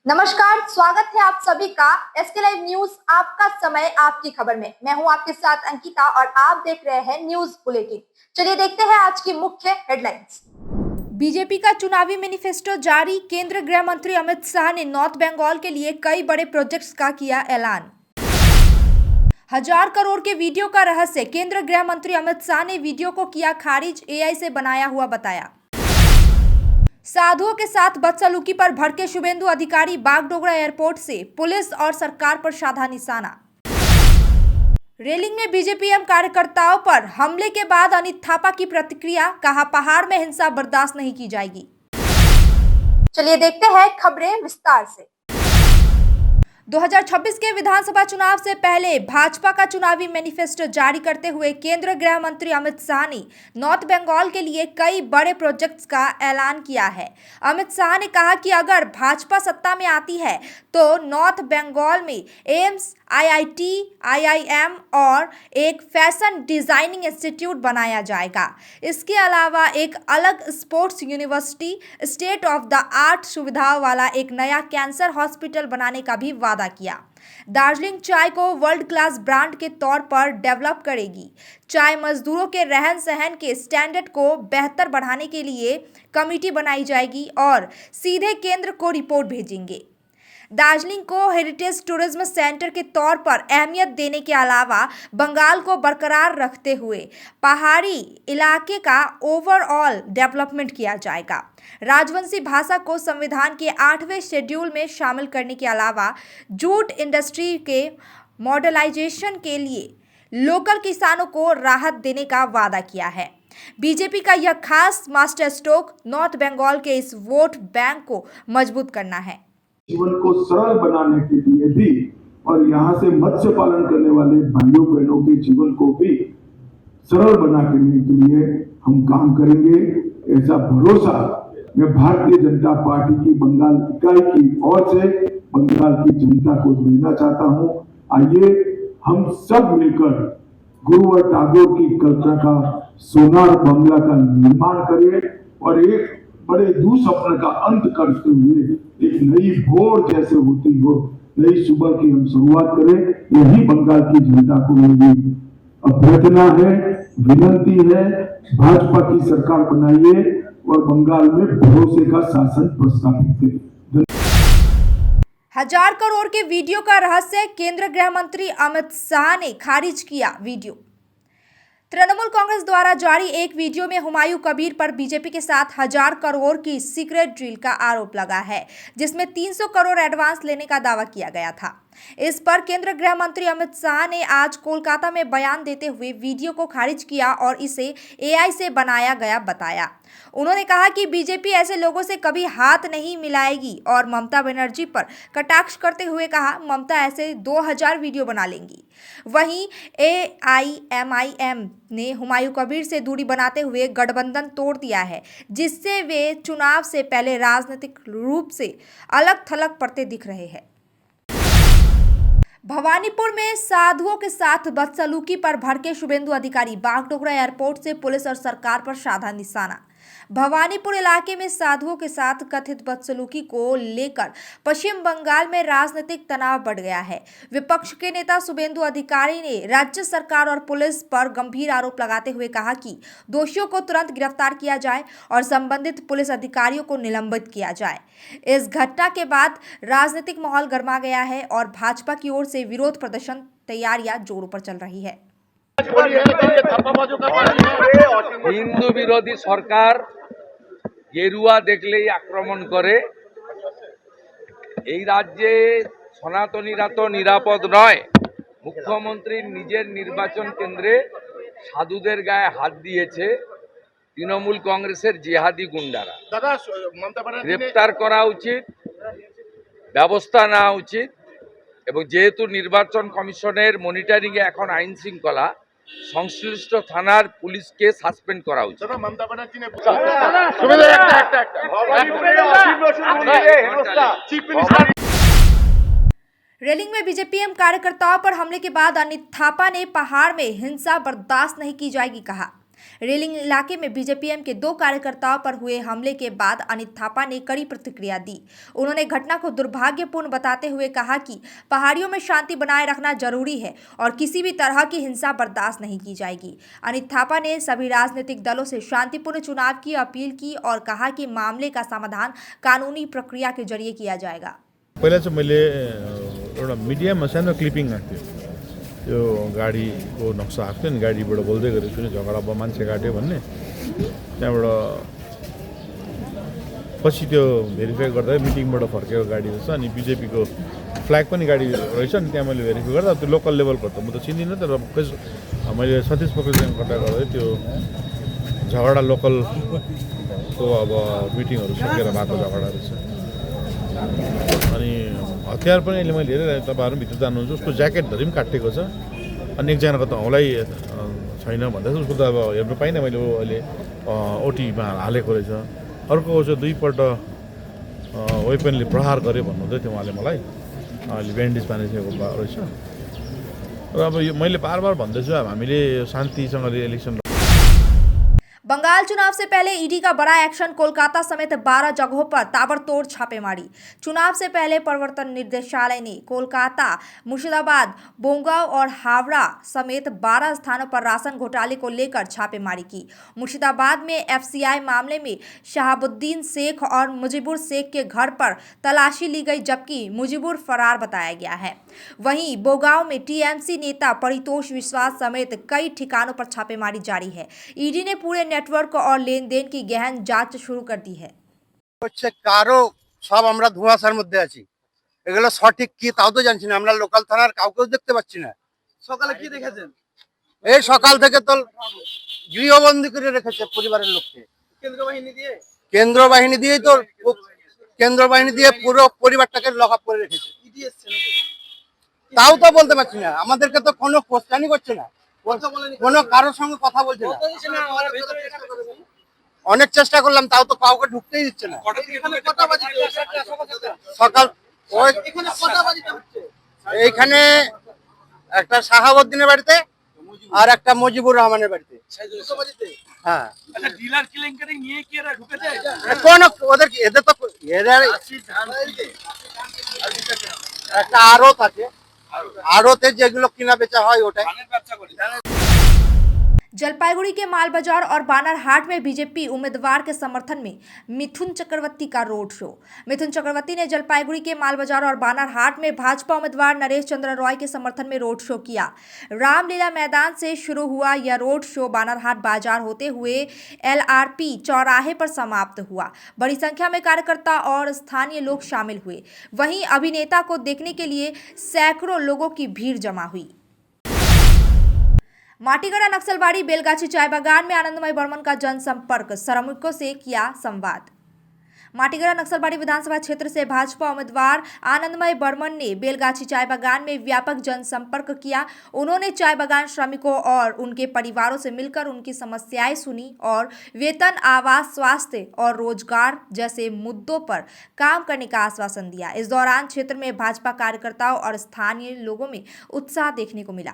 नमस्कार, स्वागत है आप सभी का एसके लाइव न्यूज। आपका समय आपकी खबर में। मैं हूं आपके साथ अंकिता और आप देख रहे हैं न्यूज बुलेटिन। चलिए देखते हैं आज की मुख्य हेडलाइंस। बीजेपी का चुनावी मैनिफेस्टो जारी। केंद्रीय गृह मंत्री अमित शाह ने नॉर्थ बंगाल के लिए कई बड़े प्रोजेक्ट्स का किया ऐलान। 1000 करोड़ के वीडियो का रहस्य। केंद्रीय गृह मंत्री अमित शाह ने वीडियो को किया खारिज, एआई से बनाया हुआ बताया। साधुओं के साथ बदसलूकी पर भड़के शुभेंदु अधिकारी। बागडोगरा एयरपोर्ट से पुलिस और सरकार पर साधा निशाना। रेलिंग में बीजेपी कार्यकर्ताओं पर हमले के बाद अनित थापा की प्रतिक्रिया। कहा, पहाड़ में हिंसा बर्दाश्त नहीं की जाएगी। चलिए देखते हैं खबरें विस्तार से। 2026 के विधानसभा चुनाव से पहले भाजपा का चुनावी मैनिफेस्टो जारी करते हुए केंद्रीय गृह मंत्री अमित शाह ने नॉर्थ बंगाल के लिए कई बड़े प्रोजेक्ट्स का ऐलान किया है। अमित शाह ने कहा कि अगर भाजपा सत्ता में आती है तो नॉर्थ बंगाल में एम्स, आईआईटी, आईआईएम और एक फैशन डिजाइनिंग इंस्टीट्यूट बनाया जाएगा। इसके अलावा एक अलग sports university, state of the art सुविधाओं वाला एक नया कैंसर हॉस्पिटल बनाने का भी वादा किया। दार्जिलिंग चाय को वर्ल्ड क्लास ब्रांड के तौर पर डेवलप करेगी। चाय मजदूरों के रहन सहन के स्टैंडर्ड को बेहतर बढ़ाने के लिए कमेटी बनाई जाएगी और सीधे केंद्र को रिपोर्ट भेजेंगे। दार्जिलिंग को हेरिटेज टूरिज्म सेंटर के तौर पर अहमियत देने के अलावा बंगाल को बरकरार रखते हुए पहाड़ी इलाके का ओवरऑल डेवलपमेंट किया जाएगा। राजवंशी भाषा को संविधान के 8वें शेड्यूल में शामिल करने के अलावा जूट इंडस्ट्री के मॉडर्नाइजेशन के लिए लोकल किसानों को राहत देने का वादा किया है। बीजेपी का यह खास मास्टर स्ट्रोक नॉर्थ बंगाल के इस वोट बैंक को मजबूत करना है। जीवन को सरल बनाने के लिए भी और यहाँ से मत्स्य पालन करने वाले भाइयों बहनों के जीवन को भी सरल बनाने के लिए हम काम करेंगे। ऐसा भरोसा मैं भारतीय जनता पार्टी की बंगाल इकाई की ओर से बंगाल की जनता को देना चाहता हूँ। आइए हम सब मिलकर गुरुवर टैगोर की कल्पना का सोनार बंगला का निर्माण करें और एक बड़े दुस्वप्न का अंत करते हुए एक नई भोर जैसे होती हो, नई सुबह की हम शुरुआत करें। यही बंगाल की जनता को मेरी अभ्यर्थना है, विनंती है। भाजपा की सरकार बनाइए और बंगाल में भरोसे का शासन प्रस्तावित करें। 1000 करोड़ के वीडियो का रहस्य। केंद्रीय गृह मंत्री अमित शाह ने खारिज किया वीडियो। तृणमूल कांग्रेस द्वारा जारी एक वीडियो में हुमायूं कबीर पर बीजेपी के साथ 1000 करोड़ की सीक्रेट डील का आरोप लगा है, जिसमें 300 करोड़ एडवांस लेने का दावा किया गया था। इस पर केंद्रीय गृह मंत्री अमित शाह ने आज कोलकाता में बयान देते हुए वीडियो को खारिज किया और इसे एआई से बनाया गया बताया। उन्होंने कहा कि बीजेपी ऐसे लोगों से कभी हाथ नहीं मिलाएगी और ममता बनर्जी पर कटाक्ष करते हुए कहा, ममता ऐसे 2000 वीडियो बना लेंगी। वहीं एआईएमआईएम ने हुमायूं कबीर से दूरी बनाते हुए गठबंधन तोड़ दिया है, जिससे वे चुनाव से पहले राजनीतिक रूप से अलग थलग पड़ते दिख रहे हैं। भवानीपुर में साधुओं के साथ बदसलूकी पर भड़के शुभेंदु अधिकारी। बागडोगरा एयरपोर्ट से पुलिस और सरकार पर साधा निशाना। भवानीपुर इलाके में साधुओं के साथ कथित बदसलूकी को लेकर पश्चिम बंगाल में राजनीतिक तनाव बढ़ गया है। विपक्ष के नेता शुभेंदु अधिकारी ने राज्य सरकार और पुलिस पर गंभीर आरोप लगाते हुए कहा कि दोषियों को तुरंत गिरफ्तार किया जाए और संबंधित पुलिस अधिकारियों को निलंबित किया जाए। इस घटना के बाद राजनीतिक माहौल गर्मा गया है और भाजपा की ओर से विरोध प्रदर्शन तैयारियां जोरों पर चल रही है। हिंदू विरोधी सरकार गेरुआ देखलेई आक्रमण करे। এই রাজ্যে সনাতনীরা তো নিরাপদ নয়। মুখ্যমন্ত্রী নিজের নির্বাচন কেন্দ্রে সাধুদের গায়ে হাত দিয়েছে তৃণমূল কংগ্রেসের জিহাদি গুন্ডারা। গ্রেপ্তার করা উচিত, ব্যবস্থা নেওয়া উচিত এবং যেহেতু নির্বাচন কমিশনের মনিটরিংয়ে এখন আইন শৃঙ্খলা, সংশ্লিষ্ট থানার পুলিশকে সাসপেন্ড করা উচিত। रेलिंग में बीजेपी कार्यकर्ताओं पर हमले के बाद अनित थापा ने पहाड़ में हिंसा बर्दाश्त नहीं की जाएगी कहा। रेलिंग इलाके में बीजेपीएम के 2 कार्यकर्ताओं पर हुए हमले के बाद अनित थापा ने कड़ी प्रतिक्रिया दी। उन्होंने घटना को दुर्भाग्यपूर्ण बताते हुए कहा कि पहाड़ियों में शांति बनाए रखना जरूरी है और किसी भी तरह की हिंसा बर्दाश्त नहीं की जाएगी। अनित थापा ने सभी राजनीतिक दलों से शांतिपूर्ण चुनाव की अपील की और कहा कि मामले का समाधान कानूनी प्रक्रिया के जरिए किया जाएगा। पहिला चाहिँ मैले एउटा मिडियामा सानो क्लिपिङ आएको थियो, त्यो गाडीको नक्सा आएको थियो नि, गाडीबाट बोल्दै गरेको छु नि झगडा अब मान्छे काट्यो भन्ने। त्यहाँबाट पछि त्यो भेरिफाई गर्दा मिटिङबाट फर्केको गाडी रहेछ अनि बिजेपीको फ्ल्याग पनि गाडी रहेछ नि, त्यहाँ मैले भेरिफाई गर्दा त्यो लोकल लेभलको त म त चिन्दिनँ, तर मैले सतीश पोखरेलसँग कन्ट्याक्ट गर्दै त्यो झगडा लोकलको अब मिटिङहरू सकेर भएको झगडा रहेछ। अनि हतियार पनि अहिले मैले हेरेर तपाईँहरू भित्र जानुहुन्छ, उसको ज्याकेटधरि पनि काटिएको छ। अनि एकजनाको त औँलाई छैन भन्दैछ, उसको त अब हेर्नु पाइनँ मैले, अहिले ओटीमा हालेको रहेछ। अर्को चाहिँ 2 पल्ट वेपनले प्रहार गर्यो भन्नुहुँदै थियो उहाँले मलाई, अहिले ब्यान्डेज बाँधिसकेको रहेछ। र अब यो मैले बार बार भन्दैछु, अब हामीले शान्तिसँगले इलेक्सन। बंगाल चुनाव से पहले ईडी का बड़ा एक्शन, कोलकाता समेत 12 जगहों पर ताबड़तोड़ छापेमारी। चुनाव से पहले प्रवर्तन निदेशालय ने कोलकाता, मुर्शिदाबाद, बोंगाव और हावड़ा समेत 12 स्थानों पर राशन घोटाले को लेकर छापेमारी की। मुर्शिदाबाद में एफसीआई मामले में शहाबुद्दीन शेख और मुजीबुर शेख के घर पर तलाशी ली गई, जबकि मुजीबुर फरार बताया गया है। वहीं बोंगाव में टीएमसी नेता परितोष विश्वास समेत कई ठिकानों पर छापेमारी जारी है। ईडी ने पूरे नेटवर्क और लेन देन की गहन जांच शुरू कर दी है। কারো সব আমরা ধোঁয়াশার মধ্যে আছি, এগুলো সঠিক কি তাও তো জানছি না। আমরা লোকাল থানার কাউকেও দেখতে পাচ্ছি না। সকালে কি দেখেছেন? এই সকাল থেকে তো গৃহবন্দী করে রেখেছে পরিবারের লোককে। কেন্দ্র বাহিনী দিয়ে কেন্দ্র বাহিনী দিয়ে পুরো পরিবারটাকে লক আপ করে রেখেছে। ইডি এসছে নাকি? তাও তো বলতে পারছি না, আমাদেরকে তো কোনো কোশ্চেনই করছে না, কথা বলেনি, কোনো কারোর সঙ্গে কথা বলছে না। কথা দিচ্ছে না, আমার ভেতরে চেষ্টা করেছেন। অনেক চেষ্টা করলাম, তাও তো কাউকে ঢুকতেই দিচ্ছে না। এখানে কটা বাজিতে সকাল ওই এখানে কটা বাজিতে হচ্ছে? এইখানে একটা শাহাবুদ্দিনের বাড়িতে আর একটা মুজিবুর রহমানের বাড়িতে। দুটো বাজিতে? হ্যাঁ। আচ্ছা, ডিলার কেলেঙ্কারি নিয়ে কি এরা ঢুকেছে? কোন এদের তো একটা আড়ত আছে, আড়তে যেগুলো কিনা বেচা হয় ওটাই। जलपाईगुड़ी के माल बाजार और बानरहाट में बीजेपी उम्मीदवार के समर्थन में मिथुन चक्रवर्ती का रोड शो। मिथुन चक्रवर्ती ने जलपाईगुड़ी के माल बाजार और बानरहाट में भाजपा उम्मीदवार नरेश चंद्र रॉय के समर्थन में रोड शो किया। रामलीला मैदान से शुरू हुआ यह रोड शो बानरहाट बाजार होते हुए LRP चौराहे पर समाप्त हुआ। बड़ी संख्या में कार्यकर्ता और स्थानीय लोग शामिल हुए। वहीं अभिनेता को देखने के लिए सैकड़ों लोगों की भीड़ जमा हुई। माटीगढ़ा नक्सलबाड़ी बेलगाछी चाय बागान में आनंदमय बर्मन का जनसंपर्क, श्रमिकों से किया संवाद। माटीगढ़ा नक्सलबाड़ी विधानसभा क्षेत्र से भाजपा उम्मीदवार आनंदमय बर्मन ने बेलगाछी चाय बागान में व्यापक जनसंपर्क किया। उन्होंने चाय बागान श्रमिकों और उनके परिवारों से मिलकर उनकी समस्याएं सुनी और वेतन, आवास, स्वास्थ्य और रोजगार जैसे मुद्दों पर काम करने का आश्वासन दिया। इस दौरान क्षेत्र में भाजपा कार्यकर्ताओं और स्थानीय लोगों में उत्साह देखने को मिला।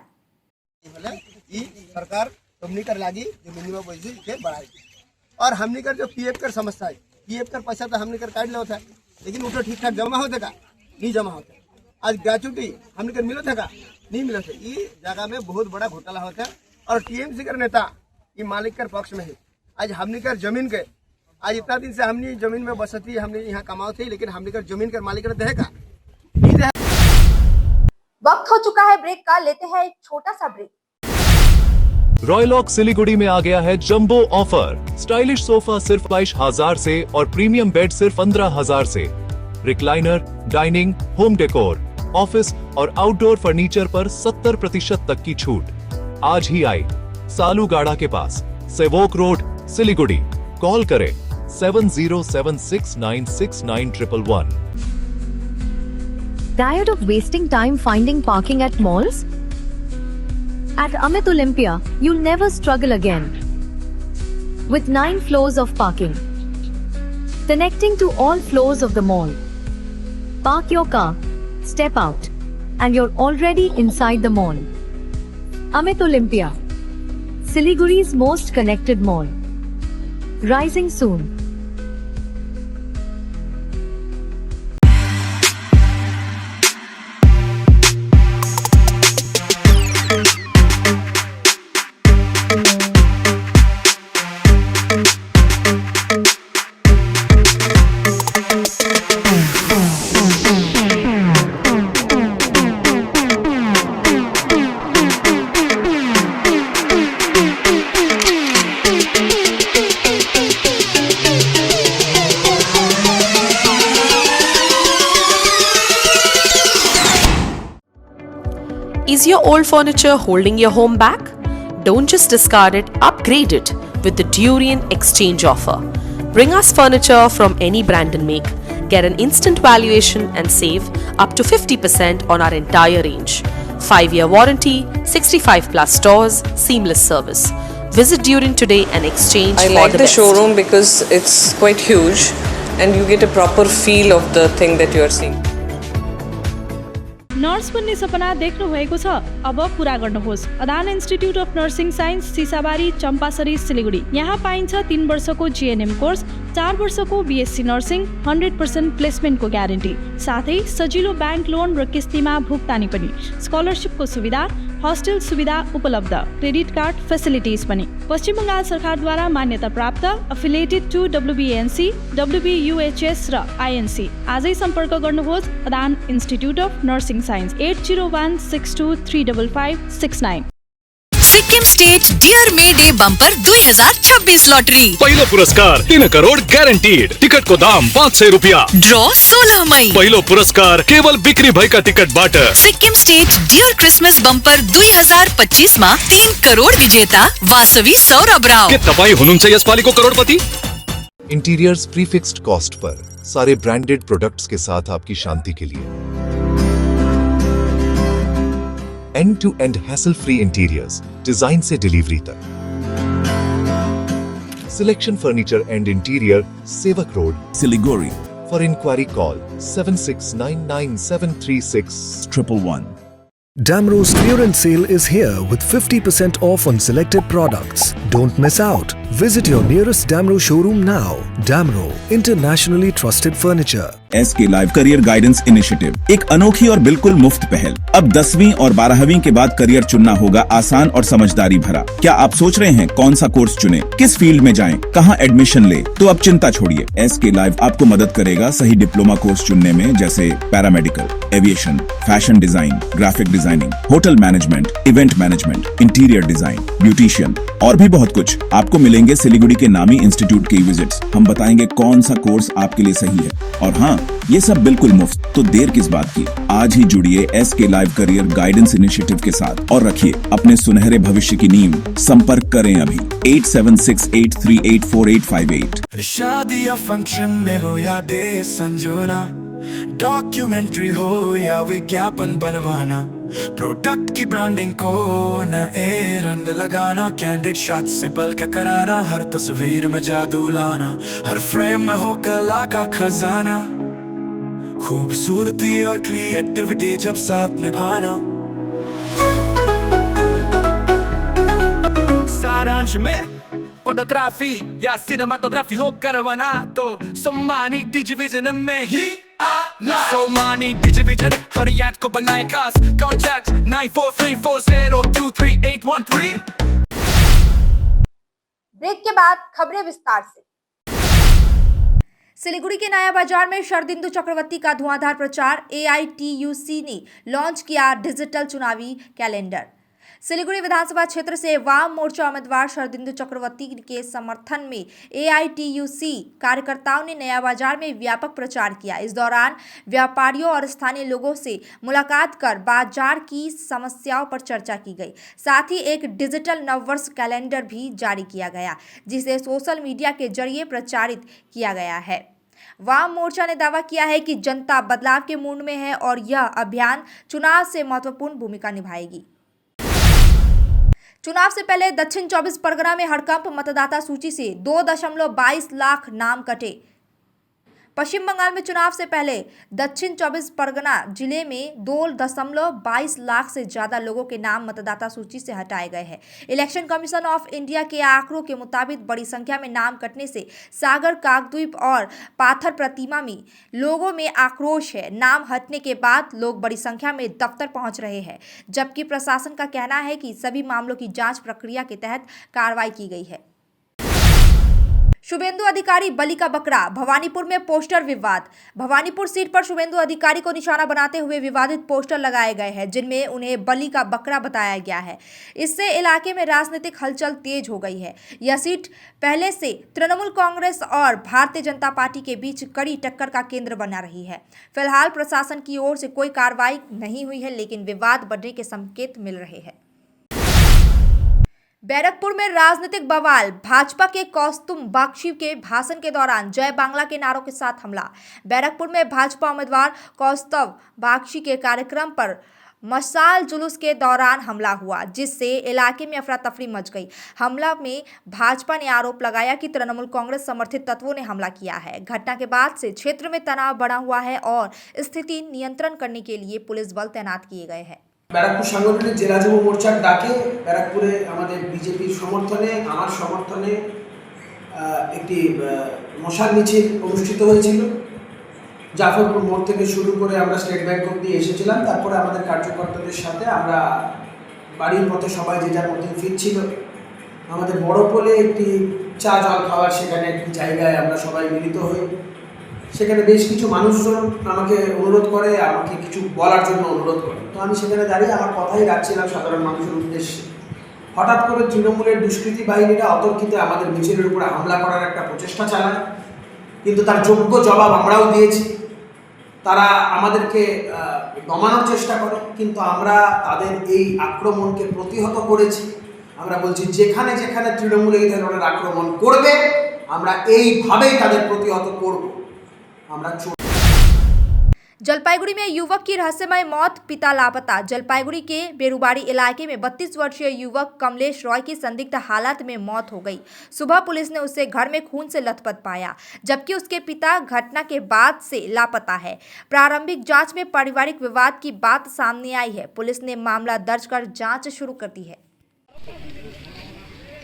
सरकार हमनी कर लागी जो मिनिमम वेज के बढ़ाई, और हमनी कर जो पीएफ कर समस्या है, पीएफ कर पैसा तो हमनी कर काट लो था, लेकिन वो ठीक ठाक जमा होता का नहीं जमा होता। आज ग्रेचुटी हमनी कर मिलो था का नहीं मिलो था। ये जगह में बहुत बड़ा घोटाला होता है और टीएमसी कर नेता ये मालिक कर पक्ष में है। आज हमनी कर जमीन के आज इतना दिन से हमनी जमीन में बसती हमने यहाँ कमाओ थी, लेकिन हमनी कर जमीन कर मालिक रहेगा नहीं रहे। वक्त हो चुका है ब्रेक का, लेते हैं एक छोटा सा ब्रेक। रॉयलॉक सिलीगुड़ी में आ गया है जंबो ऑफर। स्टाइलिश सोफा सिर्फ 22,000 से और प्रीमियम बेड सिर्फ 15,000 से। Recliner, dining, home decor, office और आउटडोर फर्नीचर पर 70% तक की छूट। आज ही आई सालूगाड़ा के पास, सेवोक रोड, सिलीगुड़ी। कॉल करें 7076969111। Tired of wasting time finding parking at malls? At Amit Olympia, you'll never struggle again. With 9 floors of parking, connecting to all floors of the mall. Park your car, step out, and you're already inside the mall. Amit Olympia, Siliguri's most connected mall. Rising soon. Is your old furniture holding your home back? Don't just discard it, upgrade it with the Durian Exchange offer. Bring us furniture from any brand and make. Get an instant valuation and save up to 50% on our entire range. 5-year warranty, 65 plus stores, seamless service. Visit Durian today and exchange I for like the the best. showroom because it's quite huge and you get a proper feel of the thing that you are seeing. Nurse बन्ने सपना देख्नु भएको छ? अब पूरा गर्नुहोस्। Adan institute of nursing science, Sisabari, Champasari, Siliguri. यहाँ पाइन्छ 3 वर्षको जीएनएम कोर्स, 4 वर्षको बीएससी नर्सिङ, 100% प्लेसमेन्टको ग्यारेन्टी, साथै सजिलो ब्याङ्क लोन र किस्तीमा भुक्तानी पनि, स्कलरसिपको सुविधा, हस्टेल सुविधा उपलब्ध, क्रेडिट कार्ड फेसिलिटिज पनि। पश्चिम बङ्गाल सरकारद्वारा मान्यता प्राप्त, अफिलिएटेड टु WBNC, WBUHS र INC। आजै सम्पर्क गर्नुहोस् Adan institute of nursing science 8016235569। Sikkim state dear May day bumper 2026 lottery. पहिलो पुरस्कार 3 करोड़ ग्यारेन्टीड। टिकट को दाम 500 रुपया। ड्र 16 मई। पहिलो पुरस्कार केवल बिक्री भएका टिकटबाट। Sikkim state dear Christmas bumper 2025 मा 3 करोड़ विजेता वासवी सौरभ राव। के तपाईँ हुनुहुन्छ यसपालिको करोडपति? इंटीरियर्स प्रीफिक्स्ड कॉस्ट पर सारे ब्रांडेड प्रोडक्ट्स के साथ आपकी शांति के लिए। End-to-end hassle-free interiors, डिजाइन से डिलीवरी तक। Selection Furniture and Interior, Sevak Road, Siliguri. For inquiry call 7699736111. Damro's clearance sale is here with 50% off on selected products. Don't miss out. Visit your nearest Damro showroom now. Damro, internationally trusted furniture. SK live career guidance initiative एक अनोखी और बिल्कुल मुफ्त पहल। अब 10वीं और 12वीं के बाद करियर चुनना होगा आसान और समझदारी भरा। क्या आप सोच रहे हैं कौन सा कोर्स चुने, किस फील्ड में जाएं, कहां एडमिशन ले? तो अब चिंता छोड़िए, SK लाइव आपको मदद करेगा सही डिप्लोमा कोर्स चुनने में, जैसे paramedical, aviation, fashion design, graphic designing, hotel management, event management, interior design, beautician और भी बहुत कुछ। आपको मिलेंगे सिलीगुड़ी के नामी इंस्टीट्यूट के विजिट्स। हम बताएंगे कौन सा कोर्स आपके लिए सही है, और हाँ, ये सब बिल्कुल मुफ्त। तो देर किस बात की, आज ही जुड़िए SK live career guidance initiative के साथ और रखिए अपने सुनहरे भविष्य की नींव। संपर्क करें अभी 8768384858। शादी या फंक्शन में हो या डे संजोना, डॉक्यूमेंट्री हो या विज्ञापन बनवाना, प्रोडक्ट की ब्रांडिंग को नए रंग लगाना, कैंडिड शॉट से बल्कि कराना, हर तस्वीर में जादू लाना, हर फ्रेम में हो कला का खजाना, खूबसूरती और क्रिएटिविटी जब साथ निभाना। सारांश में फोटोग्राफी या सिनेमाटोग्राफी हो करवाना, तो सोमानी डिजिविजन में ही आना। सोमानी डिजिविजन फरियाद को बनाए खास। कॉन्टैक्ट 9434023813। ब्रेक के बाद खबरें विस्तार से। सिलीगुड़ी के नया बाजार में शरदिंदु चक्रवर्ती का धुआंधार प्रचार। AITUC ने लॉन्च किया डिजिटल चुनावी कैलेंडर। सिलीगुड़ी विधानसभा क्षेत्र से वाम मोर्चा उम्मीदवार शरदिंदु चक्रवर्ती के समर्थन में AITUC कार्यकर्ताओं ने नया बाजार में व्यापक प्रचार किया। इस दौरान व्यापारियों और स्थानीय लोगों से मुलाकात कर बाजार की समस्याओं पर चर्चा की गई। साथ ही एक डिजिटल नववर्ष कैलेंडर भी जारी किया गया, जिसे सोशल मीडिया के जरिए प्रचारित किया गया है। वाम मोर्चा ने दावा किया है कि जनता बदलाव के मूड में है और यह अभियान चुनाव से महत्वपूर्ण भूमिका निभाएगी। चुनाव से पहले दक्षिण 24 परगना में हड़कंप। मतदाता सूची से 2.22 लाख नाम कटे। पश्चिम बंगाल में चुनाव से पहले दक्षिण 24 परगना जिले में 2.22 लाख से ज्यादा लोगों के नाम मतदाता सूची से हटाए गए हैं। इलेक्शन कमीशन ऑफ इंडिया के आंकड़ों के मुताबिक बड़ी संख्या में नाम कटने से सागर, काकद्वीप और पाथर प्रतिमा में लोगों में आक्रोश है। नाम हटने के बाद लोग बड़ी संख्या में दफ्तर पहुंच रहे हैं, जबकि प्रशासन का कहना है कि सभी मामलों की जांच प्रक्रिया के तहत कार्रवाई की गई है। शुभेंदु अधिकारी बलि का बकरा, भवानीपुर में पोस्टर विवाद। भवानीपुर सीट पर शुभेंदु अधिकारी को निशाना बनाते हुए विवादित पोस्टर लगाए गए हैं, जिनमें उन्हें बलि का बकरा बताया गया है। इससे इलाके में राजनीतिक हलचल तेज हो गई है। यह सीट पहले से तृणमूल कांग्रेस और भारतीय जनता पार्टी के बीच कड़ी टक्कर का केंद्र बना रही है। फिलहाल प्रशासन की ओर से कोई कार्रवाई नहीं हुई है, लेकिन विवाद बढ़ने के संकेत मिल रहे हैं। बैरकपुर में राजनीतिक बवाल, भाजपा के कौस्तुभ बागची के भाषण के दौरान जय बांग्ला के नारों के साथ हमला। बैरकपुर में भाजपा उम्मीदवार कौस्तुभ बागची के कार्यक्रम पर मशाल जुलूस के दौरान हमला हुआ, जिससे इलाके में अफरा तफरी मच गई। हमला में भाजपा ने आरोप लगाया कि तृणमूल कांग्रेस समर्थित तत्वों ने हमला किया है। घटना के बाद से क्षेत्र में तनाव बढ़ा हुआ है और स्थिति नियंत्रण करने के लिए पुलिस बल तैनात किए गए हैं। ব্যারাকপুর সাংগঠনিক জেলা যুব মোর্চার ডাকে ব্যারাকপুরে আমাদের বিজেপির সমর্থনে, আমার সমর্থনে একটি মশাল মিছিল অনুষ্ঠিত হয়েছিল। জাফরপুর মোড় থেকে শুরু করে আমরা স্টেট ব্যাংক অবধি এসেছিলাম। তারপরে আমাদের কার্যকর্তাদের সাথে আমরা বাড়ির পথে সবাই যে যার মতন ফিরছিল। আমাদের বড় পোলে একটি চা জল খাওয়ার সেখানে একটি জায়গায় আমরা সবাই মিলিত হই। সেখানে বেশ কিছু মানুষজন আমাকে অনুরোধ করে, আমাকে কিছু বলার জন্য অনুরোধ করে। তো আমি সেখানে দাঁড়িয়ে আমার কথাই রাখছিলাম সাধারণ মানুষের উদ্দেশ্যে। হঠাৎ করে তৃণমূলের দুষ্কৃতী বাহিনীরা অতর্কিতে আমাদের মিছিলের উপরে হামলা করার একটা প্রচেষ্টা চালায়, কিন্তু তার যোগ্য জবাব আমরাও দিয়েছি। তারা আমাদেরকে দমানোর চেষ্টা করে, কিন্তু আমরা তাদের এই আক্রমণকে প্রতিহত করেছি। আমরা বলছি যেখানে যেখানে তৃণমূল এই ধরনের আক্রমণ করবে আমরা এইভাবেই তাদের প্রতিহত করব। जलपाईगुड़ी में युवक की रहस्यमय मौत, पिता लापता। जलपाईगुड़ी के बेरुबाड़ी इलाके में 32 वर्षीय युवक कमलेश रॉय की संदिग्ध हालत में मौत हो गई। सुबह पुलिस ने उसे घर में खून से लथपथ पाया, जबकि उसके पिता घटना के बाद से लापता है। प्रारंभिक जांच में पारिवारिक विवाद की बात सामने आई है। पुलिस ने मामला दर्ज कर जांच शुरू कर दी है।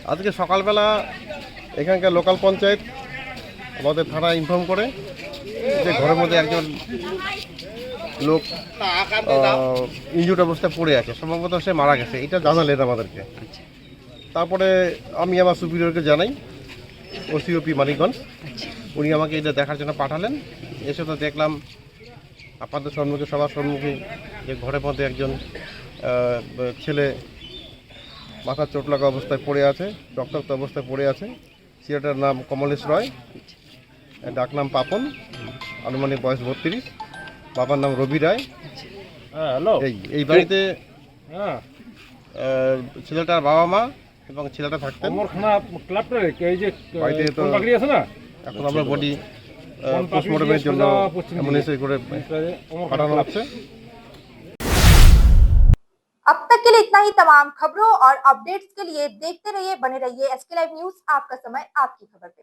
आज के सकालबेला एखानकार लोकल पंचायत আমাদের থানা ইনফর্ম করে যে ঘরের মধ্যে একজন লোক ইনজুর্ড অবস্থায় পড়ে আছে, সম্ভবত সে মারা গেছে, এটা জানালেন আমাদেরকে। তারপরে আমি আমার সুপিরিয়রকে জানাই, ওসিওপি মানিকগঞ্জ, উনি আমাকে এটা দেখার জন্য পাঠালেন। এসে তো দেখলাম আপনাদের সম্মুখে, সবার সম্মুখে, যে ঘরের মধ্যে একজন ছেলে মাথার চোট লাগা অবস্থায় পড়ে আছে, রক্তাক্ত অবস্থায় পড়ে আছে। ছেলেটার নাম কমলেশ রয়, ডাক নাম পাপন, আনুমানিক বয়স 32, বাবার নাম রবি রায়। এই বাড়িতে ছেলেটার বাবা মা এবং ছেলেটা থাকতেন। বাড়িতে তো এখন আমরা বডি পোস্টমর্টমের জন্য অ্যাম্বুলেন্সে করে পাঠানো হচ্ছে। अब तक के लिए इतना ही। तमाम खबरों और अपडेट्स के लिए देखते रहिए, बने रहिए SK लाइव न्यूज। आपका समय, आपकी खबर पे।